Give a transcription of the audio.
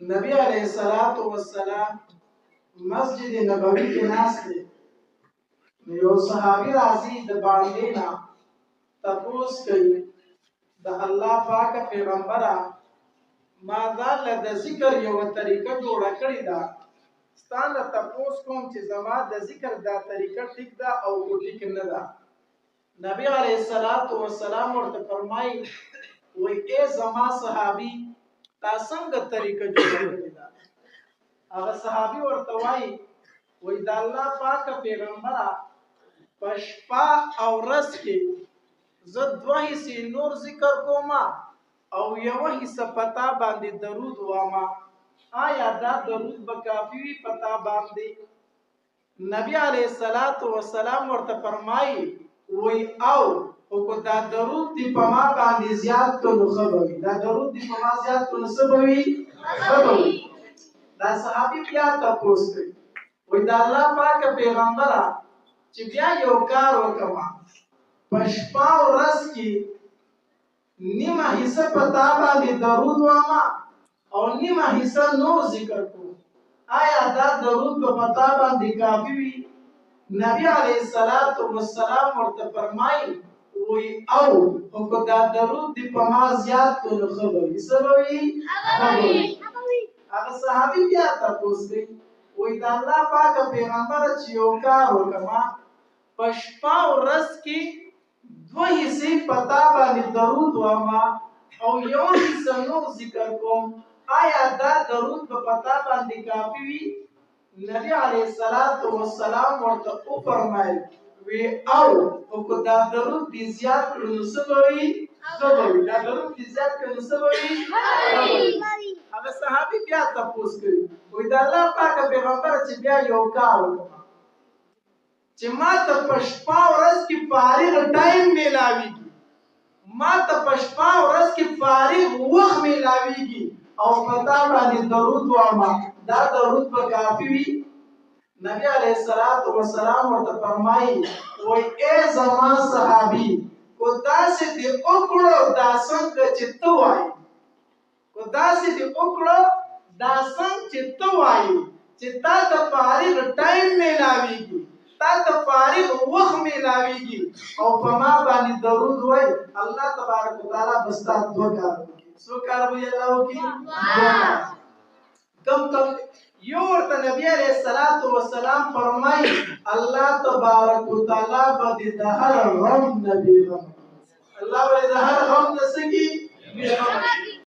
नबी अलैहिस्सलातु वस्सलाम मस्जिद नबवी के नास थे यो सहाबी राजी द बांदे ना तपोस कई द अल्लाह पाक पैगंबरा मादा ल द जिक्र यो तरीका जोड़ा कड़ी दा स्तान तपोस कोम चे जमा द जिक्र दा तरीका ठीक दा औ को ठीक न दा नबी अलैहिस्सलातु वस्सलाम और फरमाई वो ए जमा सहाबी ता संग तरीका जोड़ा कड़ी दा अगर सहाबी और तवाई वही द अल्लाह पाक पैगंबरा पशपा और रस के जद वही से नूर जिक्र कोमा और ये वही से पता बांधे दरूद वामा आया दा दरूद बकाफी पता बांधे नबी अलैहिस्सलातु वस्सलाम और फरमाई वही आओ को दा दरूद दी पमा बांधे ज़्याद तो नुखबवी दा दरूद दी पमा ज़्याद तो नुखबवी खबवी दा सहाबी क्या तपोस कई वही दा अल्लाह पाक पैगंबरा ची बिया यो कार वकमा पशपा और रस की निमा हिस्सा पता बांधे दरूद वामा और निमा हिस्सा नूर जिक्र को आया दा दरूद को पता बांधे काफी भी नबी अलैहिस्सलातु वस्सलाम और फरमाई वही आओ को दा दरूद दी पमा ज़्याद को खबरी सबवी खबरी अगर सहाबी क्या तपोस गई वही दा अल्लाह पाक पैगंबर चियो कार वकमा पशपा और रस की दो हिस्से पता बानी दरूद वामा और यो हिस्सा नूर जिक्र कोम आया दा दरूद ब पता बानी काफी भी नबी अलैहिस्सलातु वस्सलाम और तो फरमाए वे आओ को दा दरूद दी ज़्याद को नुसबवी खबरी दा दरूद दी ज़्याद को नुसबवी खबरी अगर सहाबी क्या तपोस करी वही दा अल्लाह पाक पैगंबर ची बिया यो का मात पशपा रस की फारिग टाइम मिलावीगी मात पशपा रस की फारिग वक्त मिलावीगी और पता बानी दरूद वामा दा दरूद पर काफी भी नबी अलैहिस्सलातु वस्सलाम और फरमाई वो ए जमा सहाबी को दासे दे ओकड़ो दासन के चित्तवाई को दासे दे ओकड़ो दासन चित्तवाई चित्ता द फारिग टाइम मिलावीगी तात फारिग वक्त में लावीगी और फमा बानी दरूद होय अल्लाह तबारक व तआला बस्ता दो कार सो कार भी अल्लाह की कम यो और नबी अलैहिस्सलातु वस्सलाम फरमाई अल्लाह तबारक व तआला बद दहर गम नबी अल्लाह बद दहर गम नसकी